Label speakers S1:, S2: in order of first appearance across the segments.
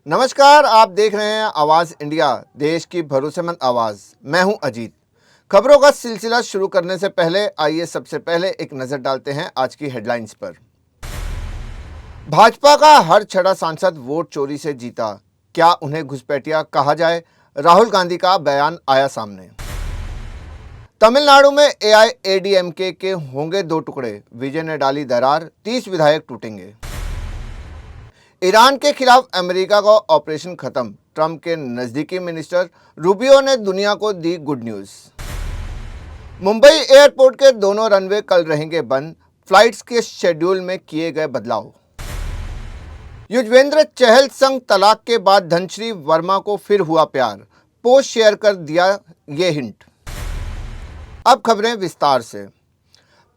S1: नमस्कार, आप देख रहे हैं आवाज़ इंडिया, देश की भरोसेमंद आवाज़। मैं हूं अजीत। खबरों का सिलसिला शुरू करने से पहले आइए सबसे पहले एक नज़र डालते हैं आज की हेडलाइंस पर। भाजपा का हर छठा सांसद वोट चोरी से जीता, क्या उन्हें घुसपैठिया कहा जाए? राहुल गांधी का बयान आया सामने। तमिलनाडु में एआईएडीएमके के होंगे दो टुकड़े, विजय ने डाली दरार, 30 विधायक टूटेंगे। ईरान के खिलाफ अमेरिका का ऑपरेशन खत्म, ट्रंप के नजदीकी मिनिस्टर रूबियो ने दुनिया को दी गुड न्यूज। मुंबई एयरपोर्ट के दोनों रनवे कल रहेंगे बंद, फ्लाइट्स के शेड्यूल में किए गए बदलाव। युजवेंद्र चहल संग तलाक के बाद धनश्री वर्मा को फिर हुआ प्यार, पोस्ट शेयर कर दिया ये हिंट। अब खबरें विस्तार से।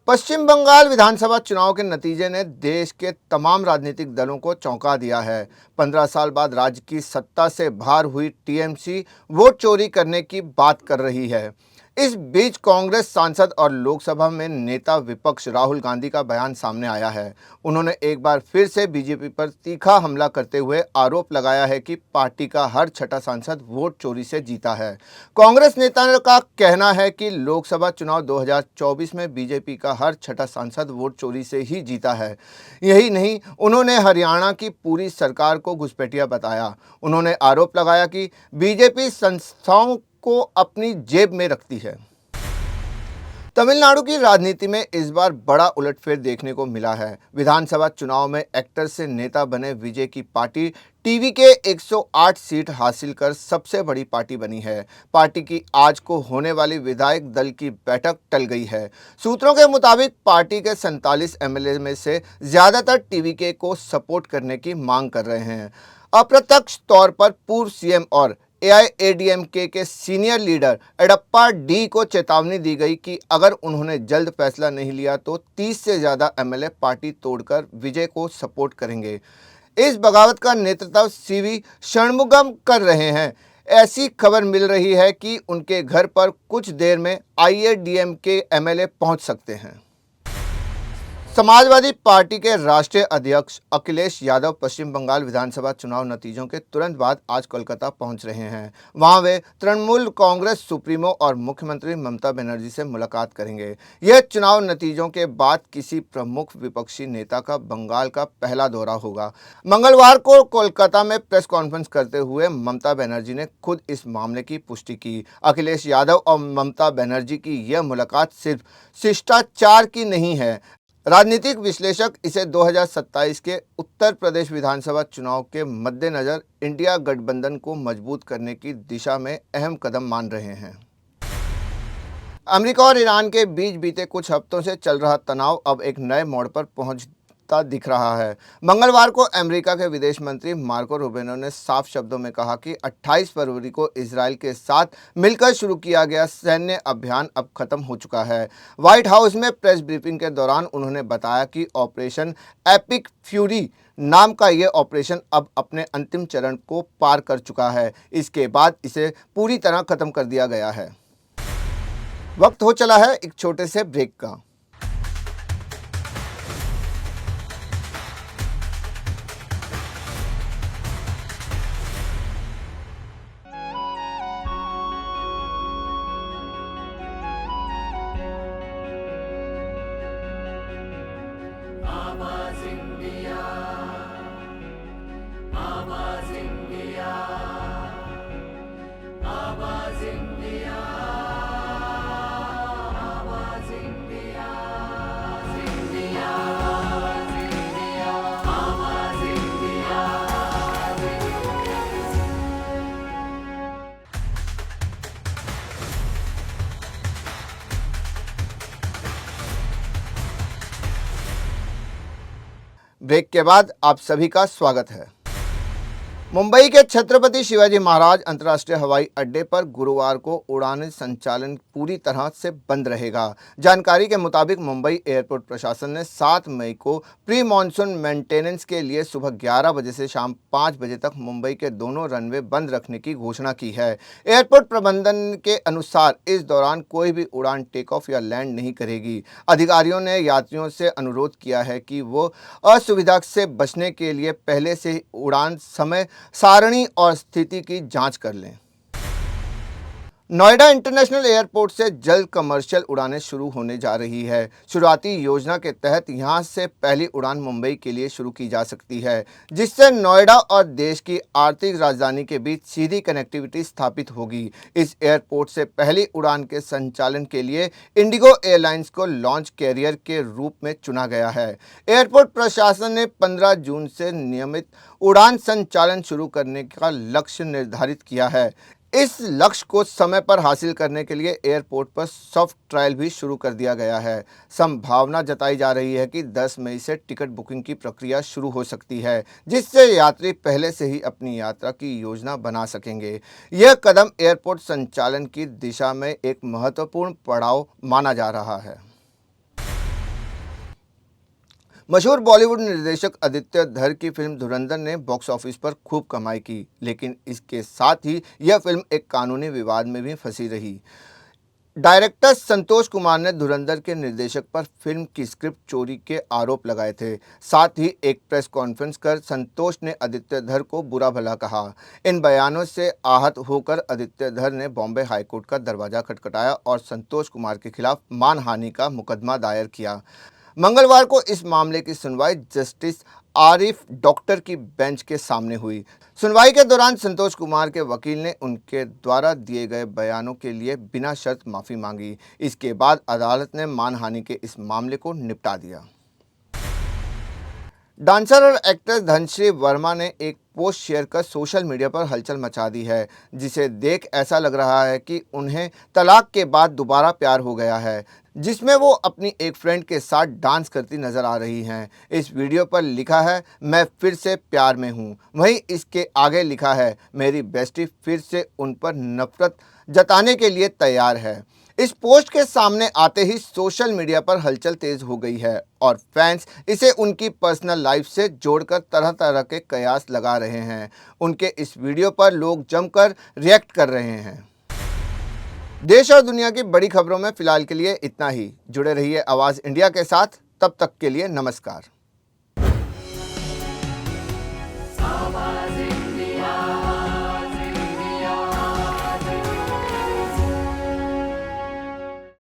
S1: पश्चिम बंगाल विधानसभा चुनाव के नतीजे ने देश के तमाम राजनीतिक दलों को चौंका दिया है। 15 साल बाद राज्य की सत्ता से बाहर हुई टीएमसी वोट चोरी करने की बात कर रही है। इस बीच कांग्रेस सांसद और लोकसभा में नेता विपक्ष राहुल गांधी का बयान सामने आया है। उन्होंने एक बार फिर से बीजेपी पर तीखा हमला करते हुए आरोप लगाया है कि पार्टी का हर छठा सांसद वोट चोरी से जीता है। कांग्रेस नेता का कहना है कि लोकसभा चुनाव 2024 में बीजेपी का हर छठा सांसद वोट चोरी से ही जीता है। यही नहीं, उन्होंने हरियाणा की पूरी सरकार को घुसपैठिया बताया। उन्होंने आरोप लगाया कि बीजेपी संस्थाओं को अपनी जेब में रखती है। तमिलनाडु की राजनीति में इस बार बड़ा उलटफेर देखने को मिला है। विधानसभा चुनाव में एक्टर से नेता बने विजय की पार्टी टीवी के 108 सीट हासिल कर सबसे बड़ी पार्टी बनी है। पार्टी की आज को होने वाली विधायक दल की बैठक टल गई है। सूत्रों के मुताबिक पार्टी के 47 एमएलए में से ज्यादातर टीवीके को सपोर्ट करने की मांग कर रहे हैं। अप्रत्यक्ष तौर पर पूर्व सीएम और एआईएडीएमके के सीनियर लीडर एडप्पा डी को चेतावनी दी गई कि अगर उन्होंने जल्द फैसला नहीं लिया तो 30 से ज़्यादा एमएलए पार्टी तोड़कर विजय को सपोर्ट करेंगे। इस बगावत का नेतृत्व सीवी षणमुगम कर रहे हैं। ऐसी खबर मिल रही है कि उनके घर पर कुछ देर में आईएडीएमके एमएलए पहुंच सकते हैं। समाजवादी पार्टी के राष्ट्रीय अध्यक्ष अखिलेश यादव पश्चिम बंगाल विधानसभा चुनाव नतीजों के तुरंत बाद आज कोलकाता पहुंच रहे हैं। वहां वे तृणमूल कांग्रेस सुप्रीमो और मुख्यमंत्री ममता बनर्जी से मुलाकात करेंगे। यह चुनाव नतीजों के बाद किसी प्रमुख विपक्षी नेता का बंगाल का पहला दौरा होगा। मंगलवार को कोलकाता में प्रेस कॉन्फ्रेंस करते हुए ममता बनर्जी ने खुद इस मामले की पुष्टि की। अखिलेश यादव और ममता बनर्जी की यह मुलाकात सिर्फ शिष्टाचार की नहीं है। राजनीतिक विश्लेषक इसे 2027 के उत्तर प्रदेश विधानसभा चुनाव के मद्देनजर इंडिया गठबंधन को मजबूत करने की दिशा में अहम कदम मान रहे हैं। अमेरिका और ईरान के बीच बीते कुछ हफ्तों से चल रहा तनाव अब एक नए मोड़ पर पहुंचता दिख रहा है। मंगलवार को अमेरिका के विदेश मंत्री मार्को रूबियो ने साफ शब्दों में कहा कि 28 फरवरी को इजरायल के साथ मिलकर शुरू किया गया सैन्य अभियान अब खत्म हो चुका है। व्हाइट हाउस में प्रेस ब्रीफिंग के दौरान उन्होंने बताया कि ऑपरेशन एपिक फ्यूरी नाम का यह ऑपरेशन अब अपने अंतिम चरण को पार कर चुका है। इसके बाद इसे पूरी तरह खत्म कर दिया गया है। वक्त हो चला है एक छोटे से ब्रेक का। ब्रेक के बाद आप सभी का स्वागत है। मुंबई के छत्रपति शिवाजी महाराज अंतर्राष्ट्रीय हवाई अड्डे पर गुरुवार को उड़ान संचालन पूरी तरह से बंद रहेगा। जानकारी के मुताबिक मुंबई एयरपोर्ट प्रशासन ने 7 मई को प्री मॉनसून मेंटेनेंस के लिए सुबह 11 बजे से शाम 5 बजे तक मुंबई के दोनों रनवे बंद रखने की घोषणा की है। एयरपोर्ट प्रबंधन के अनुसार इस दौरान कोई भी उड़ान टेक ऑफ या लैंड नहीं करेगी। अधिकारियों ने यात्रियों से अनुरोध किया है कि वो असुविधा से बचने के लिए पहले से ही उड़ान समय सारणी और स्थिति की जांच कर लें। नोएडा इंटरनेशनल एयरपोर्ट से जल्द कमर्शियल उड़ानें शुरू होने जा रही है। शुरुआती योजना के तहत यहां से पहली उड़ान मुंबई के लिए शुरू की जा सकती है, जिससे नोएडा और देश की आर्थिक राजधानी के बीच सीधी कनेक्टिविटी स्थापित होगी। इस एयरपोर्ट से पहली उड़ान के संचालन के लिए इंडिगो एयरलाइंस को लॉन्च कैरियर के रूप में चुना गया है। एयरपोर्ट प्रशासन ने 15 जून से नियमित उड़ान संचालन शुरू करने का लक्ष्य निर्धारित किया है। इस लक्ष्य को समय पर हासिल करने के लिए एयरपोर्ट पर सॉफ्ट ट्रायल भी शुरू कर दिया गया है। संभावना जताई जा रही है कि 10 मई से टिकट बुकिंग की प्रक्रिया शुरू हो सकती है, जिससे यात्री पहले से ही अपनी यात्रा की योजना बना सकेंगे। यह कदम एयरपोर्ट संचालन की दिशा में एक महत्वपूर्ण पड़ाव माना जा रहा है। मशहूर बॉलीवुड निर्देशक आदित्य धर की फिल्म धुरंधर ने बॉक्स ऑफिस पर खूब कमाई की, लेकिन इसके साथ ही यह फिल्म एक कानूनी विवाद में भी फंसी रही। डायरेक्टर संतोष कुमार ने धुरंधर के निर्देशक पर फिल्म की स्क्रिप्ट चोरी के आरोप लगाए थे। साथ ही एक प्रेस कॉन्फ्रेंस कर संतोष ने आदित्य धर को बुरा भला कहा। इन बयानों से आहत होकर आदित्य धर ने बॉम्बे हाईकोर्ट का दरवाजा खटखटाया और संतोष कुमार के खिलाफ मानहानि का मुकदमा दायर किया। मंगलवार को इस मामले की सुनवाई जस्टिस आरिफ डॉक्टर की बेंच के सामने हुई। सुनवाई के दौरान संतोष कुमार के वकील ने उनके द्वारा दिए गए बयानों के लिए बिना शर्त माफ़ी मांगी। इसके बाद अदालत ने मानहानि के इस मामले को निपटा दिया। डांसर और एक्ट्रेस धनश्री वर्मा ने एक पोस्ट शेयर कर सोशल मीडिया पर हलचल मचा दी है, जिसे देख ऐसा लग रहा है कि उन्हें तलाक के बाद दोबारा प्यार हो गया है, जिसमें वो अपनी एक फ्रेंड के साथ डांस करती नजर आ रही हैं। इस वीडियो पर लिखा है, मैं फिर से प्यार में हूँ। वहीं इसके आगे लिखा है, मेरी बेस्टी फिर से उन पर नफरत जताने के लिए तैयार है। इस पोस्ट के सामने आते ही सोशल मीडिया पर हलचल तेज हो गई है और फैंस इसे उनकी पर्सनल लाइफ से जोड़कर तरह तरह के कयास लगा रहे हैं। उनके इस वीडियो पर लोग जमकर रिएक्ट कर रहे हैं। देश और दुनिया की बड़ी खबरों में फिलहाल के लिए इतना ही। जुड़े रहिए आवाज़ इंडिया के साथ। तब तक के लिए नमस्कार।